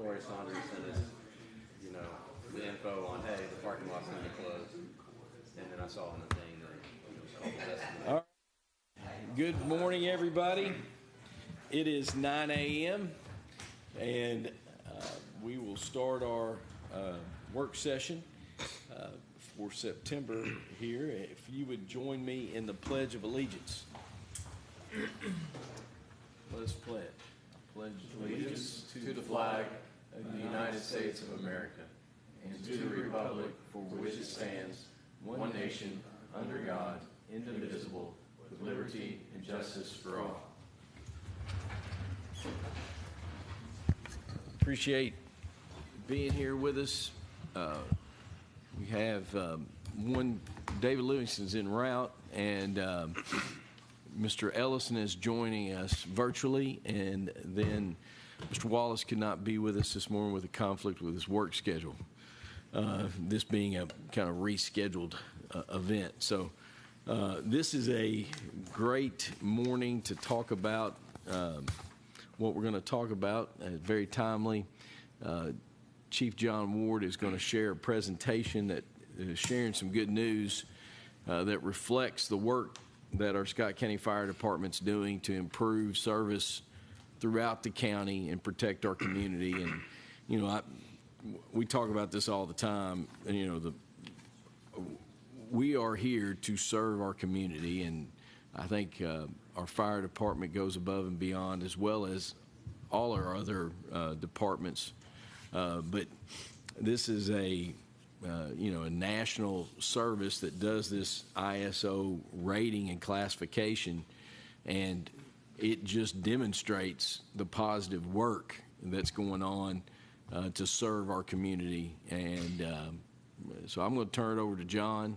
Lori Saunders sent us, the info on, hey, the parking lot's going to be closed. And then I saw on the thing that it was called the testimony. All right. Good morning, everybody. It is 9 a.m. and we will start our work session for September here. If you would join me in the Pledge of Allegiance. Let us pledge. I pledge allegiance to the flag of the United States of America and to the republic for which it stands, one nation, under God, indivisible, with liberty and justice for all. Appreciate being here with us. We have David Livingston's en route, and Mr. Ellison is joining us virtually, and then Mr. Wallace could not be with us this morning with a conflict with his work schedule, this being a kind of rescheduled event. So this is a great morning to talk about what we're going to talk about. Very timely. Chief John Ward is going to share a presentation that is sharing some good news that reflects the work that our Scott County Fire Department's doing to improve service throughout the county and protect our community. And, we talk about this all the time, and, we are here to serve our community, and I think our fire department goes above and beyond, as well as all our other departments. But this is a national service that does this ISO rating and classification, and it just demonstrates the positive work that's going on to serve our community. And so I'm going to turn it over to John,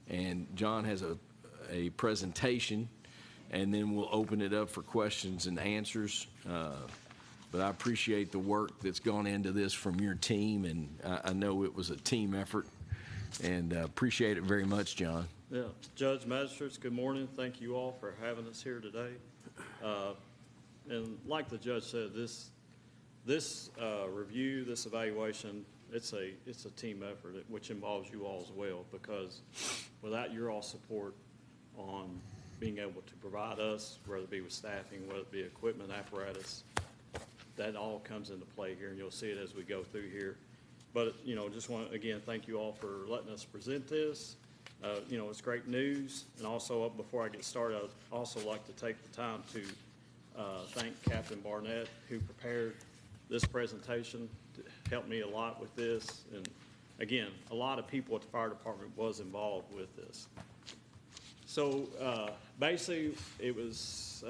and John has a presentation, and then we'll open it up for questions and answers. But I appreciate the work that's gone into this from your team, and I know it was a team effort, and appreciate it very much, John. Yeah, Judge, Magistrates, good morning. Thank you all for having us here today. And like the judge said, this review, this evaluation, it's a team effort, which involves you all as well, because without your all support on being able to provide us, whether it be with staffing, whether it be equipment, apparatus, that all comes into play here, and you'll see it as we go through here. But, just want to, again, thank you all for letting us present this. It's great news. And also, before I get started, I'd also like to take the time to thank Captain Barnett, who prepared this presentation, to help me a lot with this. And, again, a lot of people at the fire department was involved with this. So, basically, it was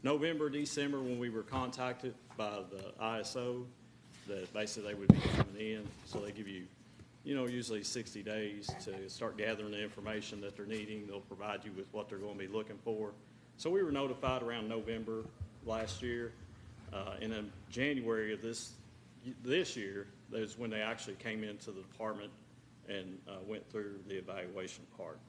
November, December when we were contacted by the ISO that basically they would be coming in. So they give you, usually 60 days to start gathering the information that they're needing. They'll provide you with what they're going to be looking for. So we were notified around November last year. And then January of this year, that is when they actually came into the department and went through the evaluation part.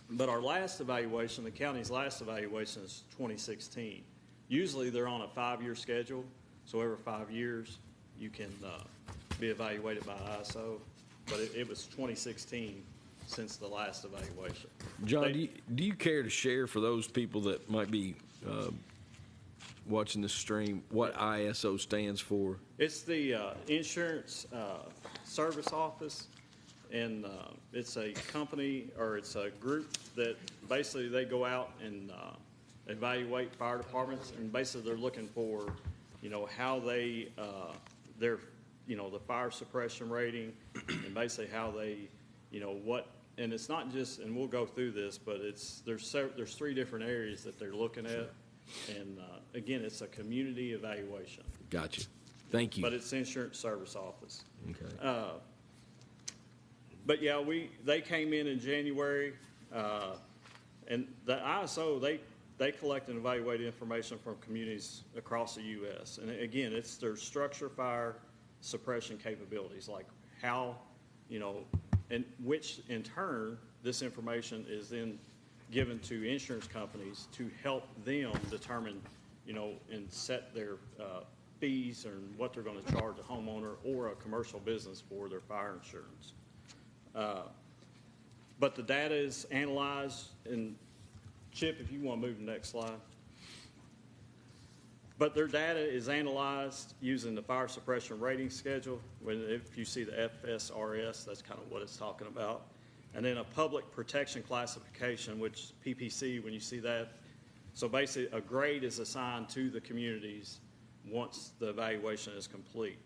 But our last evaluation, the county's last evaluation, is 2016. Usually they're on a 5-year schedule, so every 5 years you can be evaluated by ISO. But it was 2016 since the last evaluation. John, do you care to share for those people that might be watching the stream what ISO stands for? It's the Insurance Service Office. And it's a company, or it's a group that basically they go out and evaluate fire departments, and basically they're looking for, how they, the fire suppression rating, and basically how they, and it's not just, and we'll go through this, but there's 3 different areas that they're looking at, and again, it's a community evaluation. Gotcha. Thank you. But it's Insurance Service Office. Okay. But yeah, they came in January, and the ISO, they collect and evaluate information from communities across the U.S. And again, it's their structure fire suppression capabilities, like how, and which in turn, this information is then given to insurance companies to help them determine, and set their fees and what they're going to charge a homeowner or a commercial business for their fire insurance. But the data is analyzed, and Chip, if you want to move to the next slide. But their data is analyzed using the fire suppression rating schedule. If you see the FSRS, that's kind of what it's talking about. And then a public protection classification, which PPC, when you see that. So basically, a grade is assigned to the communities once the evaluation is complete.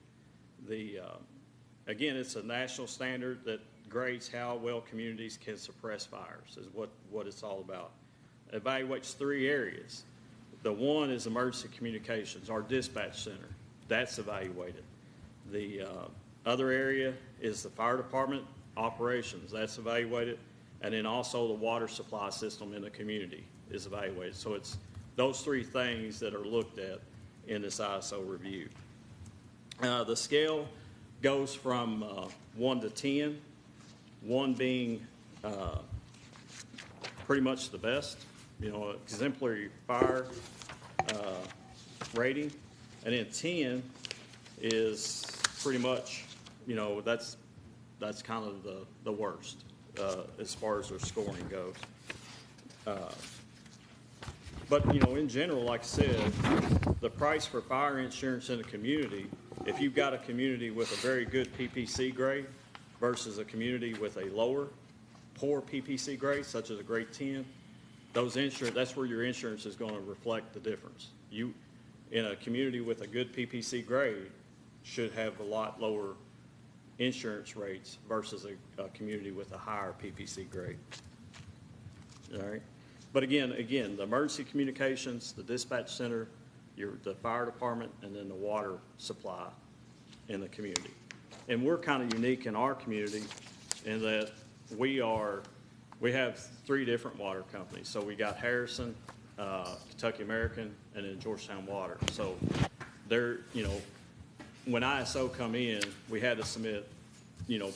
Again, it's a national standard that grades how well communities can suppress fires, is what it's all about. It evaluates 3 areas. The one is emergency communications, our dispatch center. That's evaluated. The other area is the fire department operations. That's evaluated. And then also the water supply system in the community is evaluated. So it's those 3 things that are looked at in this ISO review. The scale goes from 1 to 10, 1 being pretty much the best, exemplary fire rating, and then 10 is pretty much, that's kind of the worst as far as their scoring goes. But, in general, like I said, the price for fire insurance in a community, if you've got a community with a very good PPC grade versus a community with a lower, poor PPC grade, such as a grade 10, that's where your insurance is going to reflect the difference. You, in a community with a good PPC grade, should have a lot lower insurance rates versus a community with a higher PPC grade. All right. But again, the emergency communications, the dispatch center, the fire department, and then the water supply in the community. And we're kind of unique in our community in that we have 3 different water companies. So we got Harrison, Kentucky American, and then Georgetown Water. So they're, when ISO come in, we had to submit,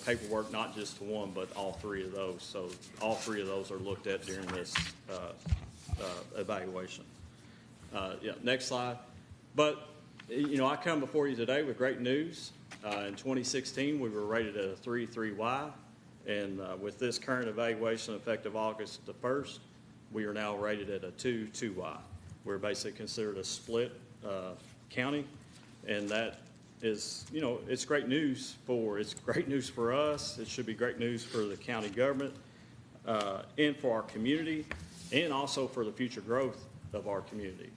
paperwork not just to one, but all 3 of those. So all 3 of those are looked at during this evaluation. Next slide. But, I come before you today with great news. In 2016, we were rated at a 3.3Y. And with this current evaluation effective August the 1st, we are now rated at a 2.2Y. We're basically considered a split county, and that is, it's great news for us. It should be great news for the county government and for our community, and also for the future growth of our community.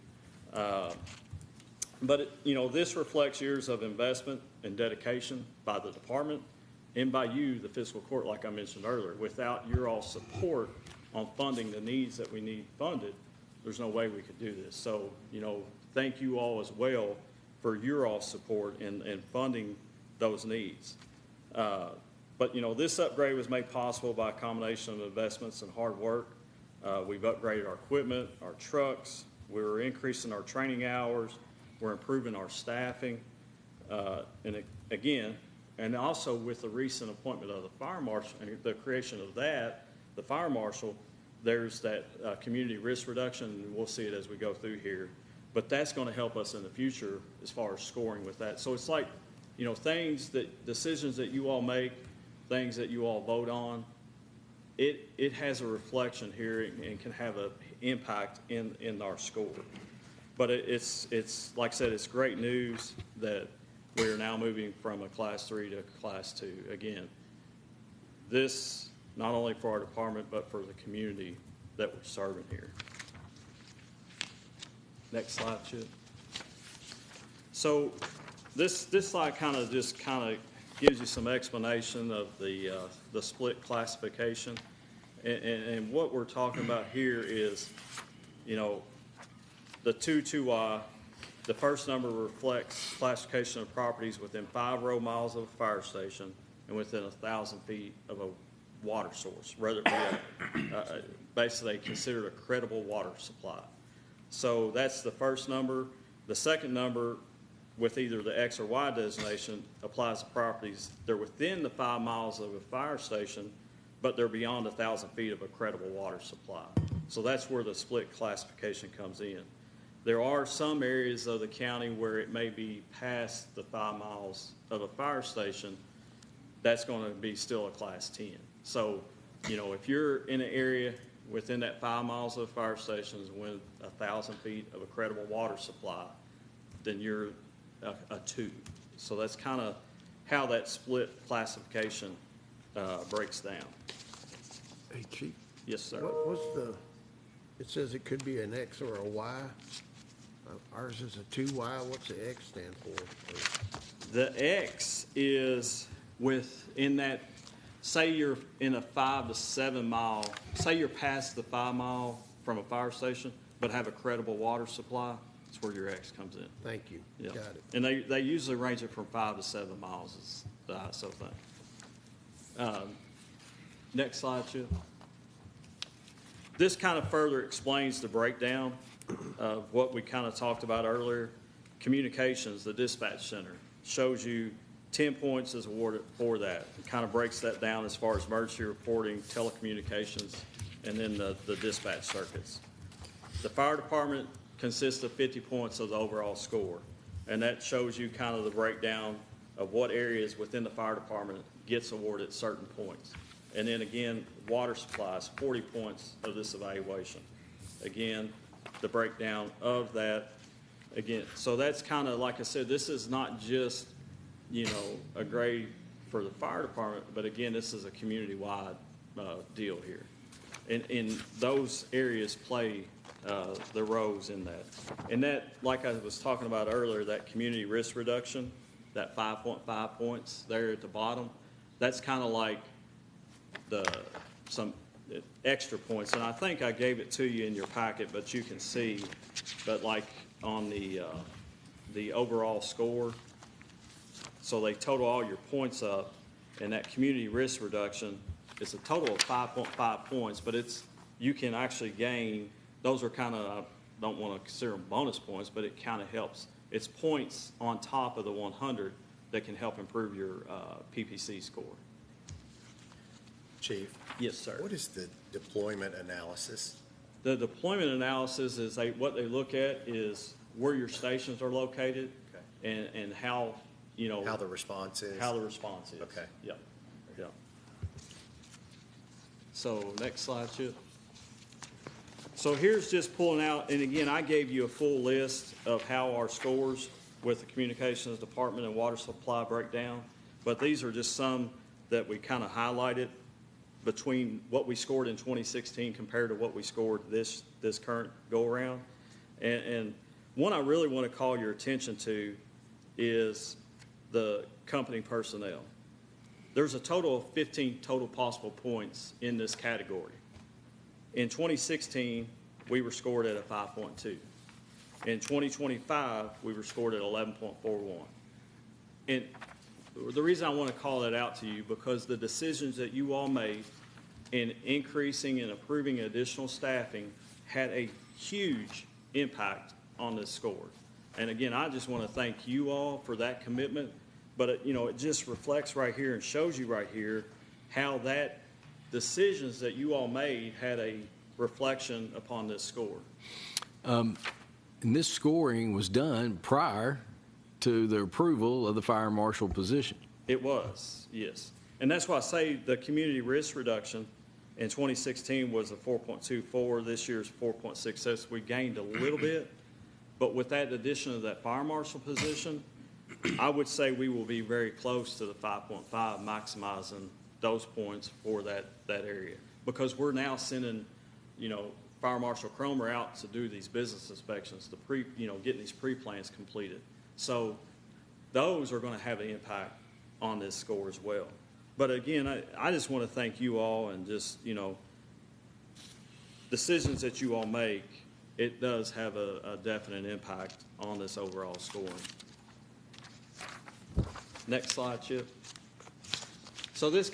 But this reflects years of investment and dedication by the department and by you, the fiscal court, like I mentioned earlier. Without your all support on funding the needs that we need funded, there's no way we could do this. So, thank you all as well for your all support in funding those needs. But, this upgrade was made possible by a combination of investments and hard work. We've upgraded our equipment, our trucks. We're increasing our training hours. We're improving our staffing. And also with the recent appointment of the fire marshal and the creation of the fire marshal, there's that community risk reduction, and we'll see it as we go through here. But that's going to help us in the future as far as scoring with that. So it's like, decisions that you all make, things that you all vote on, it has a reflection here and can have an impact in our score. But it's like I said, it's great news that we are now moving from a Class 3 to Class 2. Again, this not only for our department, but for the community that we're serving here. Next slide, Chip. So this slide kind of gives you some explanation of the split classification. And what we're talking about here is, the 2.2Y, the first number reflects classification of properties within 5 road miles of a fire station and within 1,000 feet of a water source, rather basically considered a credible water supply. So that's the first number. The second number, with either the X or Y designation, applies to properties. They're within the 5 miles of a fire station, but they're beyond 1,000 feet of a credible water supply. So that's where the split classification comes in. There are some areas of the county where it may be past the 5 miles of a fire station. That's going to be still a Class 10. So, if you're in an area within that 5 miles of the fire stations with 1,000 feet of a credible water supply, then you're a 2. So that's kind of how that split classification breaks down. Hey, Chief, Yes, sir. what's it says it could be an X or a Y. Ours is a 2Y. What's the X stand for? The X is within that, say you're in a 5 to 7 mile, say you're past the 5 mile from a fire station, but have a credible water supply, that's where your X comes in. Thank you. Yeah. Got it. And they usually range it from 5 to 7 miles is the ISO thing. Next slide, Chip. This kind of further explains the breakdown of what we kind of talked about earlier. Communications, the dispatch center, shows you 10 points is awarded for that. It kind of breaks that down as far as emergency reporting, telecommunications, and then the dispatch circuits. The fire department consists of 50 points of the overall score, and that shows you kind of the breakdown of what areas within the fire department gets awarded certain points. And then again, water supplies, 40 points of this evaluation. Again, the breakdown of that, again, so that's kind of, like I said, this is not just, a grade for the fire department, but again, this is a community-wide deal here. And those areas play the roles in that. And that, like I was talking about earlier, that community risk reduction, that 5.5 points there at the bottom, that's kind of like some extra points. And I think I gave it to you in your packet, but you can see, but like on the overall score, so they total all your points up, and that community risk reduction is a total of 5.5 points, but you can actually gain, those are kind of, I don't want to consider them bonus points, but it kind of helps. It's points on top of the 100 that can help improve your PPC score. Chief? Yes, sir. What is the deployment analysis? The deployment analysis is what they look at is where your stations are located and how, How the response is? how the response is. Okay. Yep. Yep. So next slide, Chip. So here's just pulling out, and again, I gave you a full list of how our scores with the communications department and water supply break down, but these are just some that we kind of highlighted between what we scored in 2016 compared to what we scored this current go-around. And one I really want to call your attention to is the company personnel. There's a total of 15 total possible points in this category. In 2016, we were scored at a 5.2. In 2025, we were scored at 11.41. And the reason I want to call that out to you, because the decisions that you all made in increasing and approving additional staffing had a huge impact on this score. And again, I just want to thank you all for that commitment, but it just reflects right here and shows you right here how that decisions that you all made had a reflection upon this score. And this scoring was done prior to the approval of the fire marshal position. It was, yes. And that's why I say the community risk reduction in 2016 was a 4.24. This year's 4.66. We gained a little bit, but with that addition of that fire marshal position, I would say we will be very close to the 5.5, maximizing those points for that area. Because we're now sending, Fire Marshal Cromer out to do these business inspections, getting these pre-plans completed. So those are going to have an impact on this score as well. But again, I just want to thank you all, and just, decisions that you all make, it does have a definite impact on this overall scoring. Next slide, Chip. So this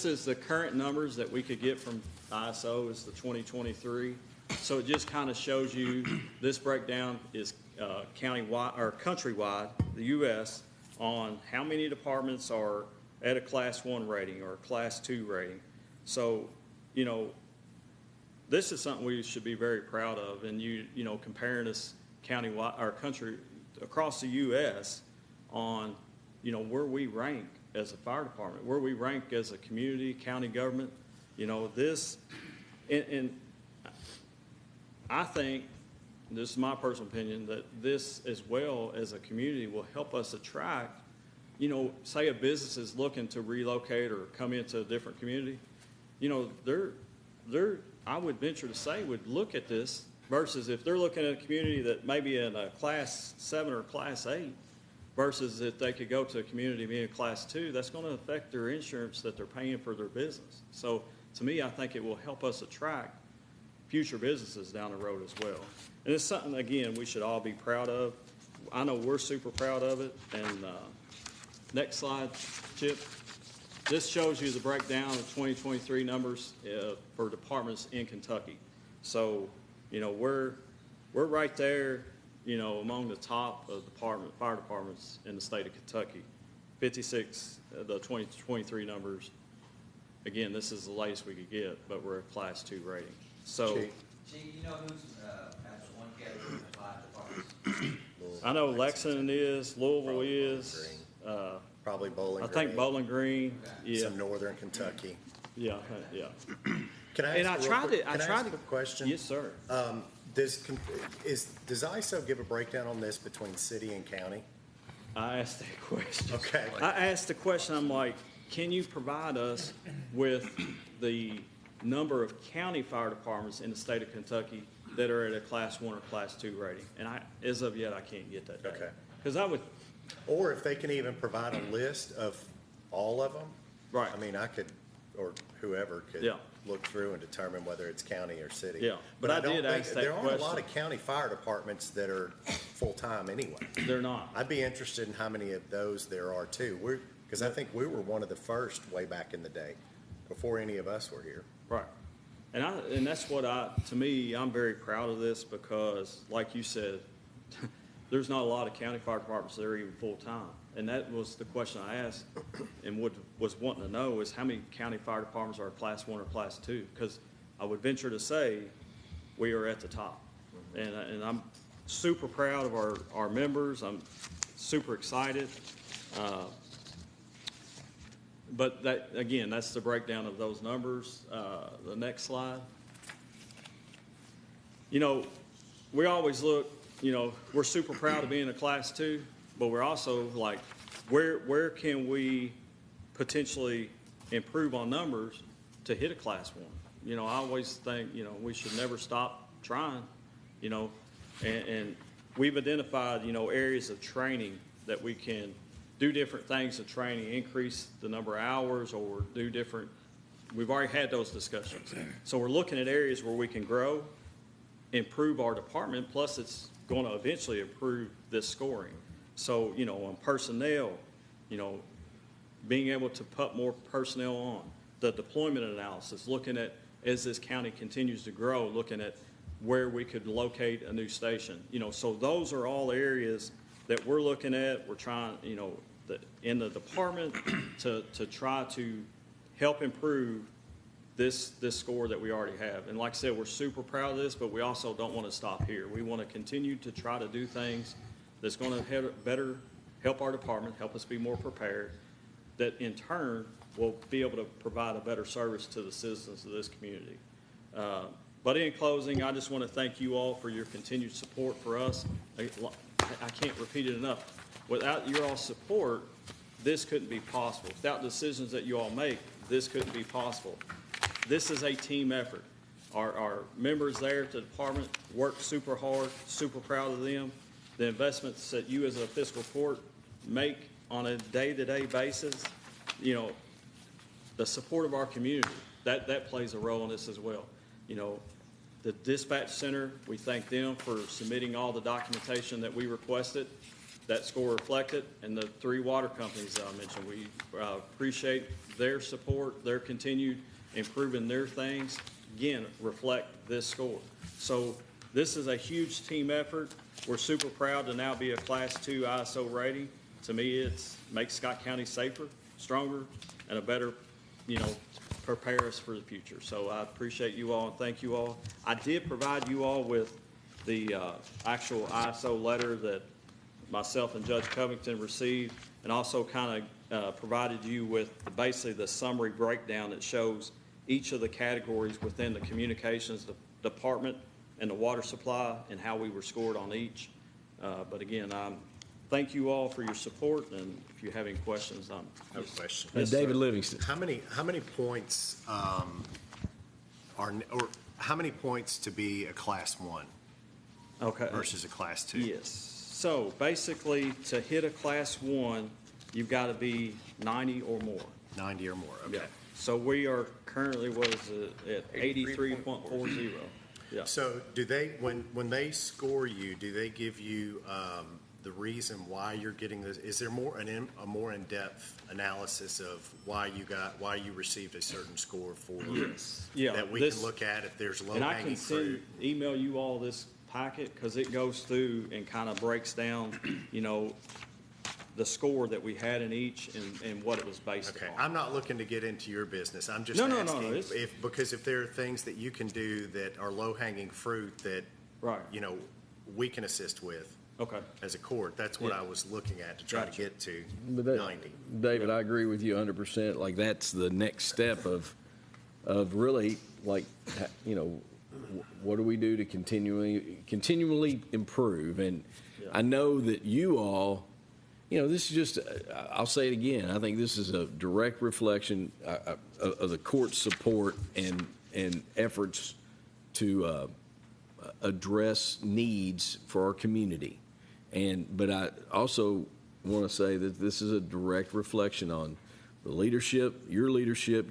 is the current numbers that we could get from ISO is the 2023. So it just kind of shows you this breakdown is countywide or countrywide, the U.S., on how many departments are at a Class 1 rating or a Class 2 rating. So, this is something we should be very proud of, and comparing us countywide, or country, across the U.S. on, you know, where we rank as a fire department, where we rank as a community, county government. You know, this, and I think, this is my personal opinion, that this as well as a community will help us attract, you know, say a business is looking to relocate or come into a different community, you know, they're, I would venture to say, would look at this versus if they're looking at a community that may be in a class 7 or class 8 versus if they could go to a community being class 2, that's going to affect their insurance that they're paying for their business. So to me, I think it will help us attract future businesses down the road as well. And it's something, again, we should all be proud of. I know we're super proud of it. And next slide, Chip. This shows you the breakdown of 2023 numbers for departments in Kentucky. So, you know, we're right there, you know, among the top of fire departments in the state of Kentucky. 56, the 2023 numbers. Again, this is the latest we could get, but we're a class 2 rating. So, Chief. Chief, you know who's, has one category of 5 departments? I know Lexington is, Louisville is, Probably Bowling I Green. think Bowling Green, yeah, Some northern Kentucky. yeah. Can I And I ask tried to, can I ask a question? Yes, sir. Does ISO give a breakdown on this between city and county? I asked that question. Okay. I asked the question, I'm like, can you provide us with the number of county fire departments in the state of Kentucky that are at a class 1 or class 2 rating? And as of yet, I can't get that data. Okay. Because I would, Or if they can even provide a list of all of them? Right. I mean, I could, or whoever could Yeah. look through and determine whether it's county or city. Yeah, But but I I don't did think, ask that there aren't a lot question. of county fire departments that are full-time anyway. they're not. I'd be interested in how many of those there are too. Because I think we were one of the first way back in the day, before any of us were here. Right. And that's what to me, I'm very proud of this because, like you said, there's not a lot of county fire departments that are even full-time. And that was the question I asked and was wanting to know is how many county fire departments are class 1 or class 2? Because I would venture to say we are at the top. And I'm super proud of our members. I'm super excited. But that, again, that's the breakdown of those numbers. The next slide. You know, we always look, you know, we're super proud of being a class 2, but we're also like, where can we potentially improve on numbers to hit a class 1? You know, I always think, you know, we should never stop trying, you know, and we've identified, you know, areas of training that we can do different things in training, increase the number of hours or do different, we've already had those discussions. So we're looking at areas where we can grow, improve our department, plus it's going to eventually improve this scoring. So, you know, on personnel, you know, being able to put more personnel on, the deployment analysis, looking at, as this county continues to grow, looking at where we could locate a new station. You know, so those are all areas that we're looking at. We're trying, you know, in the department to try to help improve this score that we already have. And like I said, we're super proud of this, but we also don't want to stop here. We want to continue to try to do things that's going to better help our department, help us be more prepared, that in turn will be able to provide a better service to the citizens of this community. But in closing, I just want to thank you all for your continued support for us. I can't repeat it enough. Without your all support, this couldn't be possible. Without decisions that you all make, this couldn't be possible. This is a team effort. Our members there at the department work super hard, super proud of them. The investments that you as a fiscal court make on a day-to-day basis, you know, the support of our community, that plays a role in this as well. You know, the dispatch center, we thank them for submitting all the documentation that we requested. That score reflected, and the 3 water companies that I mentioned, we appreciate their support, their continued improving their things, again, reflect this score. So this is a huge team effort. We're super proud to now be a class 2 ISO rating. To me, it makes Scott County safer, stronger, and a better, you know, prepare us for the future. So I appreciate you all and thank you all. I did provide you all with the actual ISO letter that myself and Judge Covington received, and also kind of provided you with basically the summary breakdown that shows each of the categories within the communications department and the water supply and how we were scored on each. But again, thank you all for your support, and if you have any questions, I have a question. Yes, David sir. Livingston. How many points how many points to be a Class 1 Okay. versus a Class 2? Yes. So basically, to hit a Class 1, you've got to be 90 or more. 90 or more, okay. Yeah. So we are currently, at 83.40. Yeah. So do they, when they score you, do they give you the reason why you're getting this? Is there a more in-depth analysis of why you received a certain score for? Yes. Yeah. That we can look at if there's And I low-hanging can fruit? email you all this packet, because it goes through and kind of breaks down, the score that we had in each and what it was based Okay, on. I'm not looking to get into your business. I'm just No, asking it's- because if there are things that you can do that are low-hanging fruit that, Right. we can assist with Okay. as a court, that's what Yeah. I was looking at to try to Gotcha. get to But that- 90. David, I agree with you 100%. Like, that's the next step of really, like, what do we do to continually improve? And Yeah. I know that you all, this is just, I'll say it again, I think this is a direct reflection of the court's support and efforts to address needs for our community. But I also want to say that this is a direct reflection on the leadership, your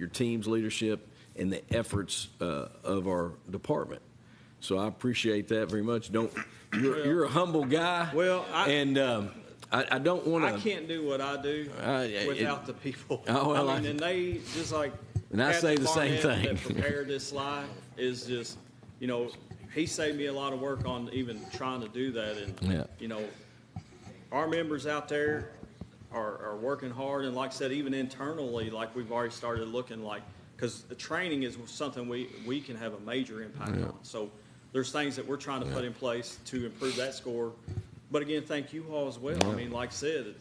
team's leadership, and the efforts of our department. So I appreciate that very much. You're a humble guy. Well, I don't want to. I can't do what I do without the people. Oh, well, and they just like. And I say Captain the same Barnett thing. That prepared this slide is just, he saved me a lot of work on even trying to do that. And Yeah. Our members out there are working hard, and like I said, even internally, like we've already started looking like, because the training is something we can have a major impact on. So there's things that we're trying to put in place to improve that score. But again, thank you all as well. I mean, like I said,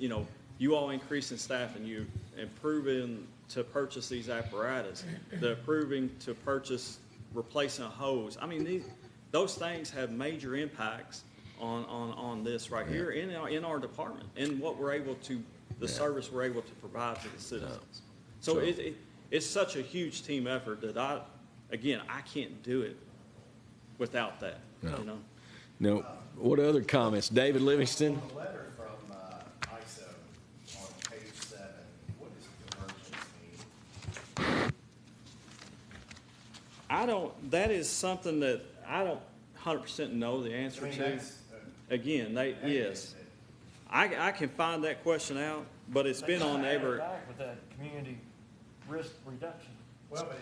you all increasing staff and you improving to purchase these apparatus, the approving to purchase, replacing a hose. I mean, those things have major impacts on this right here in our department and what we're able to, the service we're able to provide to the citizens. So it's such a huge team effort that I can't do it without that. No. What other comments? David Livingston? On the letter from ISO on page 7, what does divergence mean? That is something that I don't 100% know the answer to. Again, yes. I can find that question out, but it's been on every, Back with that community risk reduction. Well, but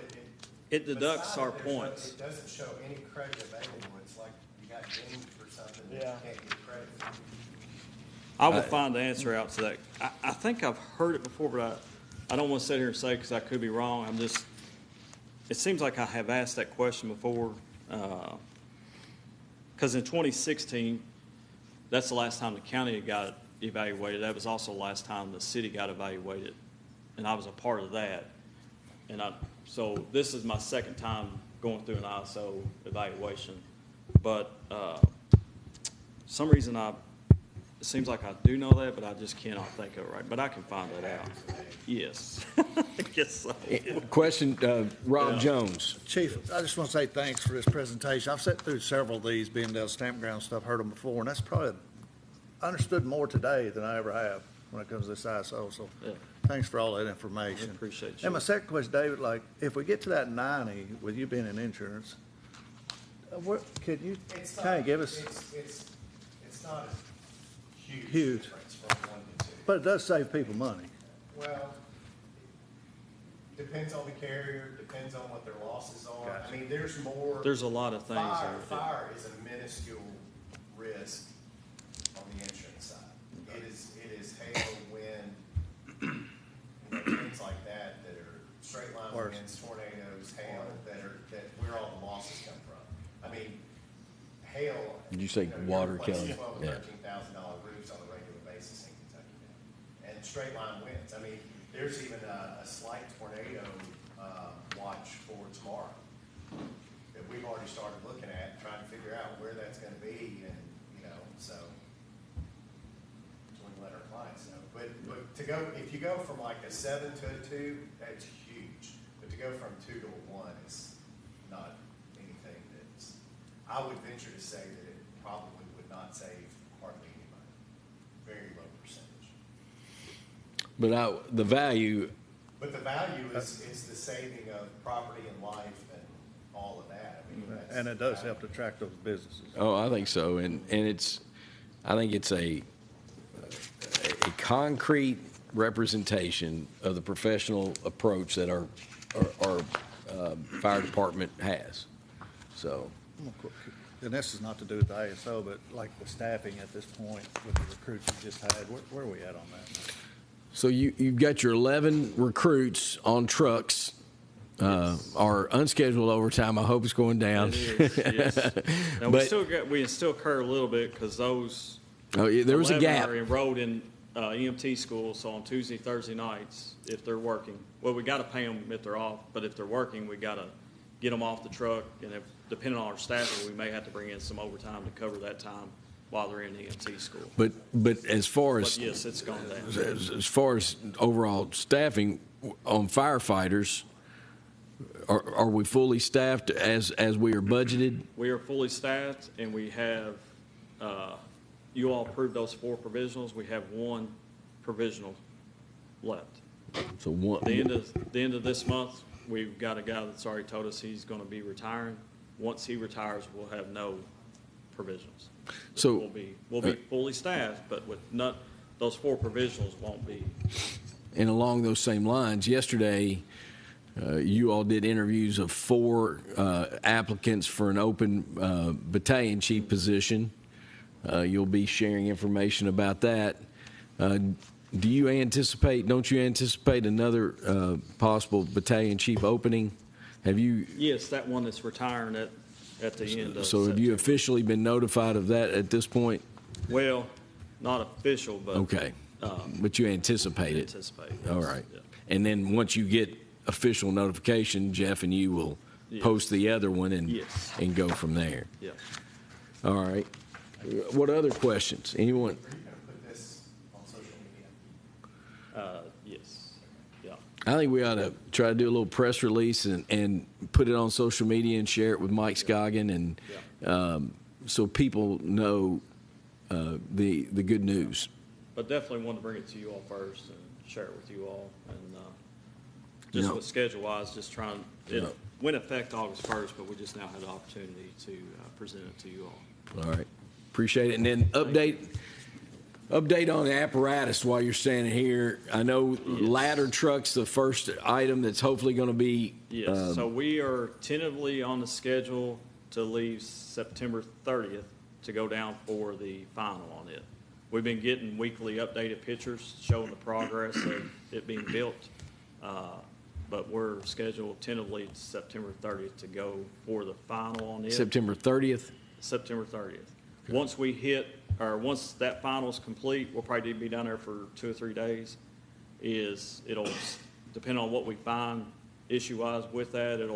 it deducts beside our it, there's no- points. It doesn't show any credit available. It's like you got dinged for something that you Yeah. can't get credit for. I will find the answer out to that. I think I've heard it before, but I don't want to sit here and say because I could be wrong. It seems like I have asked that question before. Because in 2016, that's the last time the county got evaluated. That was also the last time the city got evaluated, and I was a part of that. So this is my second time going through an ISO evaluation. But some reason it seems like I do know that, but I just cannot think of it right. But I can find that out. Yes. I guess so. Question, Rob Yeah. Jones. Chief, I just want to say thanks for this presentation. I've sat through several of these, being down Stamp Ground stuff, heard them before, and that's probably, I understood more today than I ever have when it comes to this ISO, so Yeah. thanks for all that information. I appreciate you. And my second question, David, like, if we get to that 90, with you being in insurance, could you kind of give us, It's not a Huge. huge difference from 1 to 2. but it does save people money. Well, depends on the carrier, depends on what their losses are. Gotcha. I mean, there's more. There's a lot of things there. Fire is a minuscule risk on the insurance side. It is hail, wind, things like that are straight line Worse. winds, tornadoes, hail, that where all the losses come from. I mean, hail Did you say water, Kelly? $12,000 Yeah. to $13,000 roofs on a regular basis in Kentucky now. And straight line winds. I mean, there's even a slight tornado watch for tomorrow that we've already started looking at, trying to figure out where that's going to be, and so we let our clients know. But if you go from like a 7 to a 2, that's huge. But to go from 2 to a 1 is not anything that's. I would venture to say that it probably would not save hardly any money. Very low percentage. But the value, But the value is the saving of property and life and all of that. I mean, that's And it the does value. help to attract those businesses. oh, I think so, and I think it's a concrete representation of the professional approach that our fire department has. So, And this is not to do with the ASO, but like the staffing at this point with the recruits you just had, where are we at on that? so you've got your 11 recruits on trucks. Our unscheduled overtime, I hope, is going down. It is, yes. Now, But- we still incur a little bit because those Oh, yeah, there was a 11 gap. are enrolled in EMT school, so on Tuesday, Thursday nights, if they're working, well, we got to pay them if they're off, but if they're working, we got to get them off the truck, and if, depending on our staffing, we may have to bring in some overtime to cover that time while they're in EMT school. But as far But as yes, it's gone down. as far as overall staffing on firefighters, are we fully staffed as we are budgeted? We are fully staffed, and we have, you all approved those 4 provisionals. We have 1 provisional left. So one. The end of this month, we've got a guy that's already told us he's going to be retiring. Once he retires, we'll have no provisionals. So- we'll be fully staffed, but with those 4 provisionals won't be. And along those same lines, yesterday, you all did interviews of 4 applicants for an open battalion chief position. You'll be sharing information about that. Don't you anticipate another possible battalion chief opening? Have you? Yes, that one that's retiring at the end of So have you September. officially been notified of that at this point? Well, not official, but. Okay. But you anticipate it? Anticipate. All yes. right. Yeah. And then once you get official notification, Jeff and you will Yes. post the other one Yes. and go from there. Yeah. All right. What other questions? Anyone? Are you going to put this on social media? Yes. Yeah. I think we ought to try to do a little press release and put it on social media and share it with Mike Scoggin, and so people know the good news. But definitely want to bring it to you all first and share it with you all. And just No. with schedule-wise, just trying, it No. went effect August 1st, but we just now had the opportunity to present it to you all. All right. Appreciate it. And then update on the apparatus while you're standing here. I know ladder truck's the first item that's hopefully going to be. Yes, so we are tentatively on the schedule to leave September 30th to go down for the final on it. We've been getting weekly updated pictures showing the progress of it being built, but we're scheduled tentatively September 30th to go for the final on it. September 30th. September 30th. Once that final is complete, we'll probably be down there for 2 or 3 days. It'll depend on what we find issue-wise with that.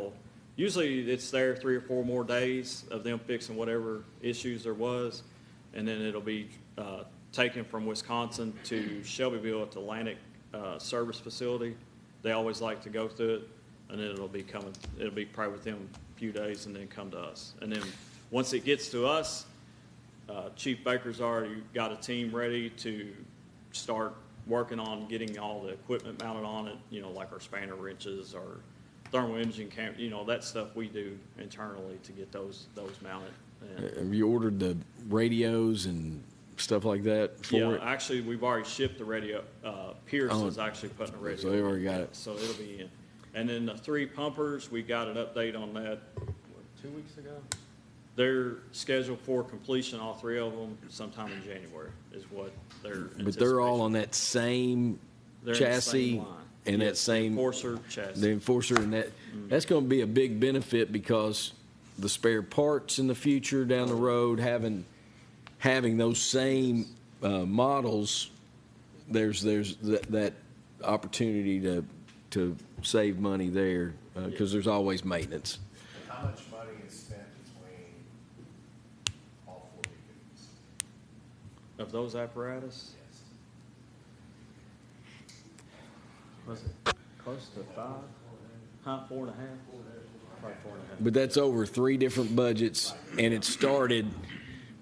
Usually it's there 3 or 4 more days of them fixing whatever issues there was, and then it'll be taken from Wisconsin to Shelbyville at the Atlantic Service Facility. They always like to go through it, and then it'll be probably within a few days and then come to us. And then once it gets to us, Chief Baker's already got a team ready to start working on getting all the equipment mounted on it, like our spanner wrenches, our thermal imaging camera, that stuff we do internally to get those mounted. And, Have you ordered the radios and stuff like that for yeah, it? actually, we've already shipped the radio. Pierce is actually putting a radio. So they already got in, it. So it'll be in. And then the 3 pumpers, we got an update on that, 2 weeks ago? They're scheduled for completion, all 3 of them, sometime in January is what they're. But they're all on that same They're in the chassis same line. and that Yes, same Enforcer chassis. the Enforcer, and that's going to be a big benefit because the spare parts in the future down the road, having those same models, there's that opportunity to save money there because there's always maintenance. How much money is spent between all four vehicles? Of those apparatus, Yes. was it close to 5? Huh, 4.5? Probably 4.5. But that's over 3 different budgets, and it started.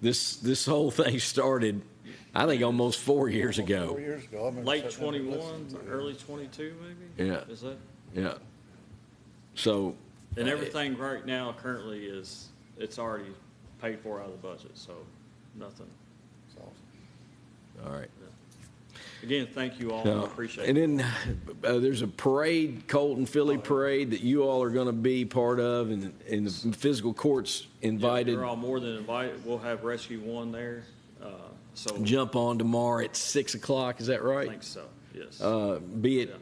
This whole thing started, I think, almost 4 years ago. 4 years ago. I remember Late sitting there 21, listening to it. early 22, maybe? Yeah. Is that? Yeah. So. And everything right now currently it's already paid for out of the budget, so nothing. All right. Again, thank you all. I appreciate it. And then there's a parade, Colton Philly parade, that you all are going to be part of, and the physical courts invited. You're all more than invited. We'll have Rescue 1 there. So Jump on tomorrow at 6 o'clock. Is that I right? think so, yes. Be it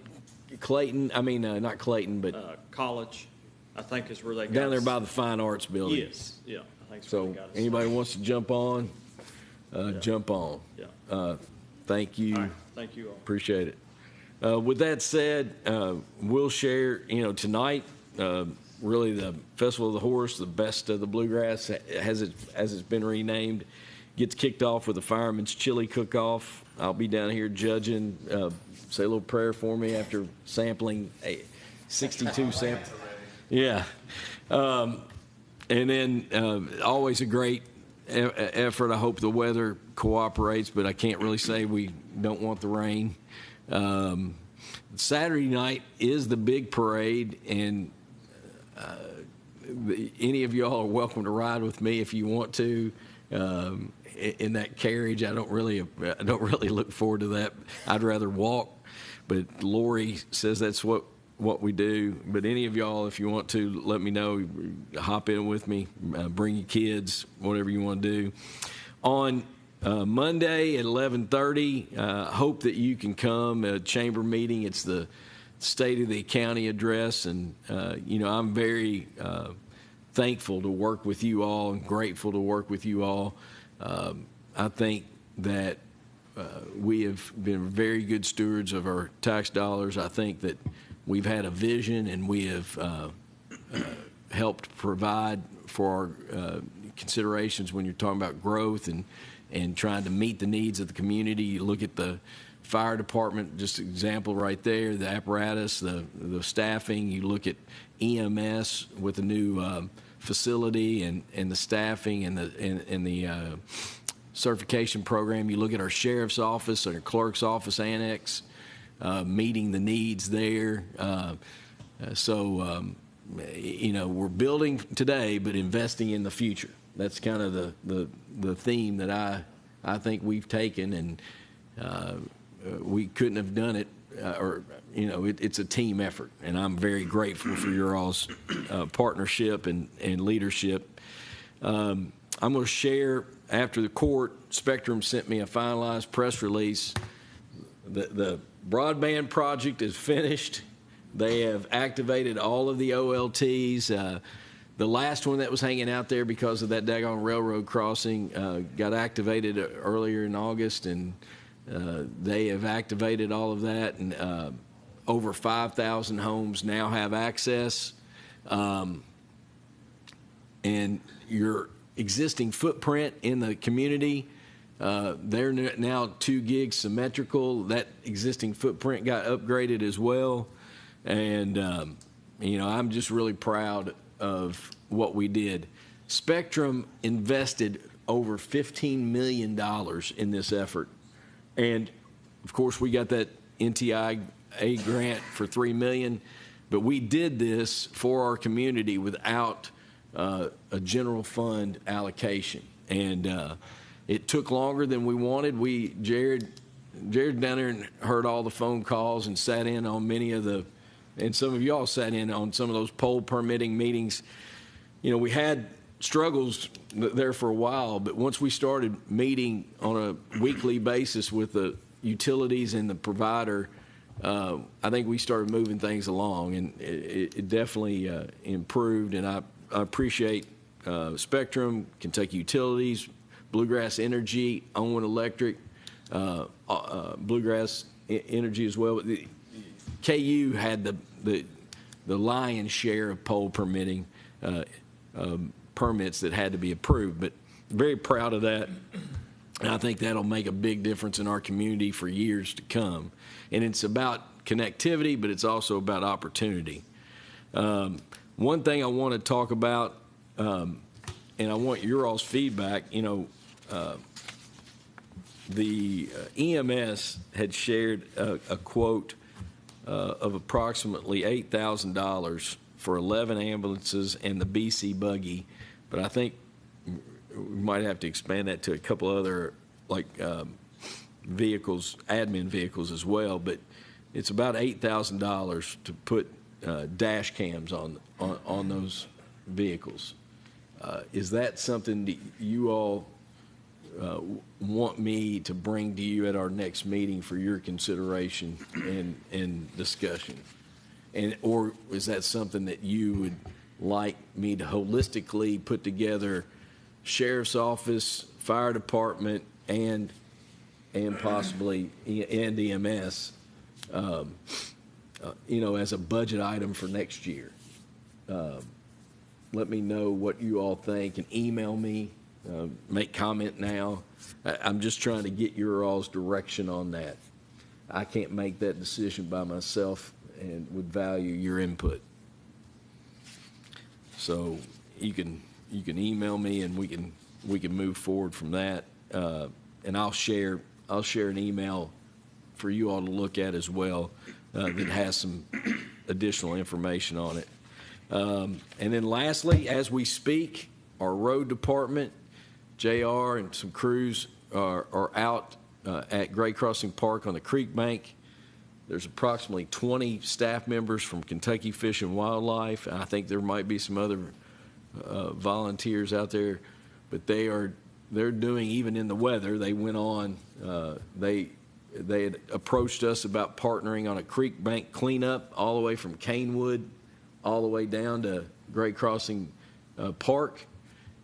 Clayton. I mean, not Clayton, but College, I think is where they got down there us. by the Fine Arts Building. Yes, yeah. I think it's where So they got us. anybody wants to jump on, jump on. Yeah. Thank you. All right, thank you all. Appreciate it. With that said, we'll share, tonight, really the Festival of the Horse, the Best of the Bluegrass, as it's been renamed, gets kicked off with a Fireman's Chili Cook-Off. I'll be down here judging. Say a little prayer for me after sampling 62 samples. Yeah. And then always a great effort. I hope the weather cooperates, but I can't really say we don't want the rain. Saturday night is the big parade, and any of y'all are welcome to ride with me if you want to. In that carriage, I don't really look forward to that. I'd rather walk, but Lori says that's what we do. But any of y'all, if you want to, let me know. Hop in with me. Bring your kids. Whatever you want to do. On Monday at 11:30, hope that you can come. A chamber meeting. It's the State of the County address, and I'm very thankful to work with you all and grateful to work with you all. I think that we have been very good stewards of our tax dollars. I think that we've had a vision, and we have helped provide for our considerations when you're talking about growth and trying to meet the needs of the community. You look at the fire department, just an example right there, the apparatus, the staffing. You look at EMS with the new facility and the staffing and the certification program. You look at our sheriff's office and our clerk's office annex, meeting the needs there. We're building today, but investing in the future. That's kind of the theme that I think we've taken, and we couldn't have done it. It's a team effort, and I'm very grateful for your all's partnership and leadership. I'm going to share after the court. Spectrum sent me a finalized press release. The broadband project is finished. They have activated all of the OLTs. The last one that was hanging out there because of that daggone railroad crossing got activated earlier in August, and they have activated all of that, and over 5,000 homes now have access. And your existing footprint in the community, they're now 2 gigs symmetrical. That existing footprint got upgraded as well. And, I'm just really proud of what we did. Spectrum invested over $15 million in this effort. And, of course, we got that NTIA grant for $3 million, but we did this for our community without a general fund allocation. And it took longer than we wanted. Jared down there and heard all the phone calls and sat in on many of the, and some of y'all sat in on some of those poll permitting meetings. We had struggles there for a while, but once we started meeting on a weekly basis with the utilities and the provider, I think we started moving things along, and it definitely improved. And I appreciate Spectrum, Kentucky Utilities, Bluegrass Energy, Owen Electric, Bluegrass Energy as well. KU had the lion's share of pole permitting permits that had to be approved, but very proud of that. And I think that'll make a big difference in our community for years to come. And it's about connectivity, but it's also about opportunity. One thing I want to talk about, and I want your all's feedback, the EMS had shared a quote of approximately $8,000 for 11 ambulances and the BC buggy, but I think we might have to expand that to a couple other vehicles, admin vehicles as well. But it's about $8,000 to put dash cams on those vehicles. Is that something that you all want me to bring to you at our next meeting for your consideration and discussion? Or is that something that you would like me to holistically put together, sheriff's office, fire department, and possibly and EMS, as a budget item for next year? Let me know what you all think and email me. Make comment now. I'm just trying to get your all's direction on that. I can't make that decision by myself and would value your input. So you can email me and we can move forward from that. And I'll share an email for you all to look at as well that has some additional information on it. And then lastly, as we speak, our road department, JR and some crews are out at Gray Crossing Park on the creek bank. There's approximately 20 staff members from Kentucky Fish and Wildlife. And I think there might be some other volunteers out there, but they're doing, even in the weather, they went on, they had approached us about partnering on a creek bank cleanup all the way from Canewood all the way down to Gray Crossing Park.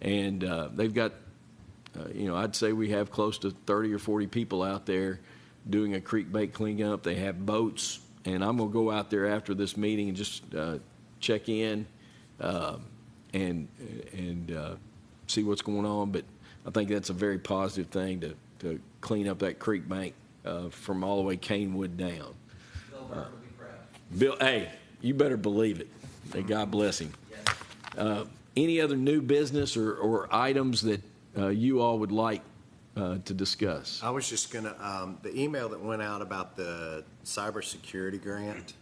And they've got, I'd say we have close to 30 or 40 people out there doing a creek bank cleanup. They have boats, and I'm going to go out there after this meeting and just check in and see what's going on. But I think that's a very positive thing to clean up that creek bank from all the way Canewood down. Bill Burke will be proud. Bill, hey, you better believe it. May God bless him. Yes. Any other new business or items that you all would like to discuss? I was just gonna, the email that went out about the cybersecurity grant,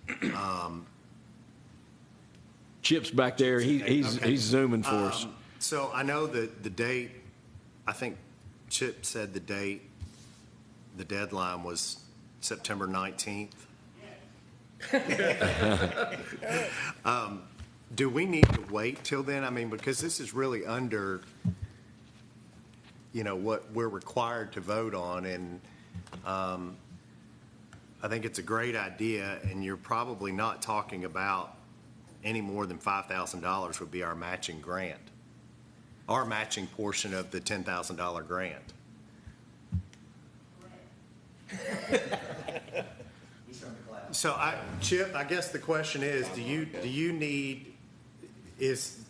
Chip's back there. He's zooming for us. So I know that the date, I think Chip said the deadline was September 19th. Do we need to wait till then? I mean, because this is really under, what we're required to vote on, and I think it's a great idea, and you're probably not talking about any more than $5,000 would be our matching grant, our matching portion of the $10,000 grant. He's from the class. So Chip, I guess the question is, do you need, is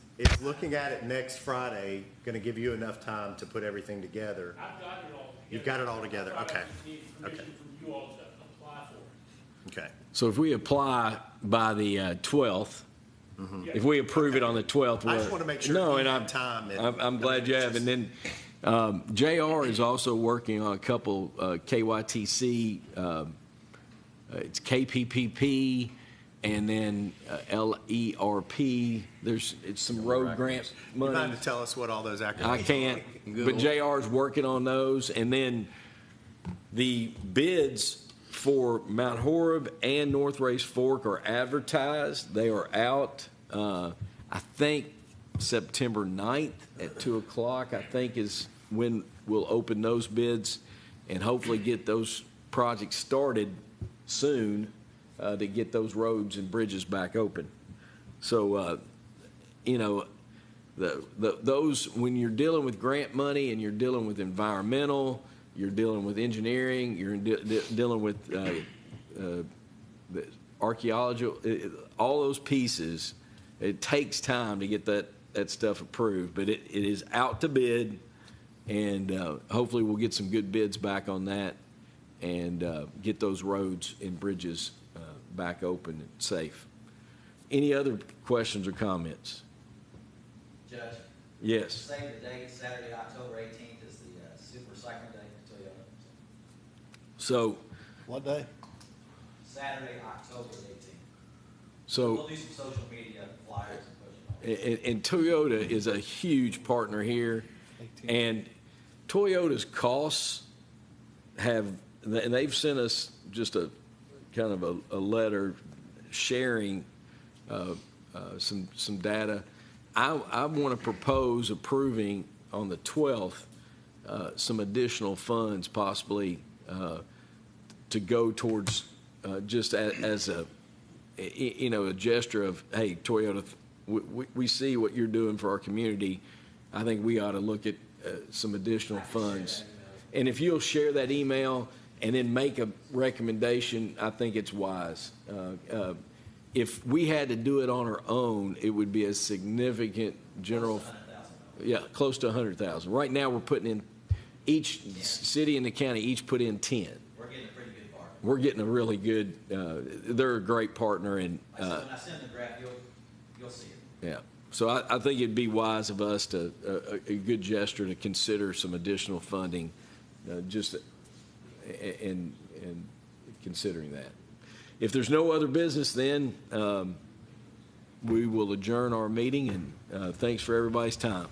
looking at it next Friday going to give you enough time to put everything together? I've got it all together. You've got it all together, okay. I just need permission from you all to apply for it. Okay. So if we apply by the 12th, if we approve it on the 12th, I just want to make sure no, you and have time. I'm glad you have. And then JR is also working on a couple KYTC. It's KPPP and then LERP. It's some road grant You money. mind to tell us what all those acronyms are? I can't, but JR's working on those. And then the bids for Mount Horeb and North Race Fork are advertised. They are out, I think, September 9th at 2 o'clock, I think, is when we'll open those bids and hopefully get those projects started soon to get those roads and bridges back open. So, those, when you're dealing with grant money and you're dealing with environmental, you're dealing with engineering, you're dealing with the archaeological, all those pieces, it takes time to get that stuff approved, but it is out to bid, and hopefully we'll get some good bids back on that and get those roads and bridges back open and safe. Any other questions or comments? Judge? Yes. Save the date, Saturday, October 18th is the Super Cycling Day for Toyota. So, What day? Saturday, October 18th. so. We'll do some social media flyers and push it on. And Toyota is a huge partner here, and Toyota's costs and they've sent us just a kind of a letter sharing some data. I want to propose approving on the 12th some additional funds possibly to go towards just as a gesture of, hey, Toyota, we see what you're doing for our community. I think we ought to look at some additional funds. And if you'll share that email and then make a recommendation, I think it's wise. If we had to do it on our own, it would be a significant general, close to 100,000. Right now, we're putting in, each city and the county each put in 10. We're getting a pretty good partner. We're getting a really good, they're a great partner, and When I send the graph, you'll see it. yeah. So I think it'd be wise of us to, a good gesture to consider some additional funding, just in considering that. If there's no other business, then we will adjourn our meeting, and thanks for everybody's time.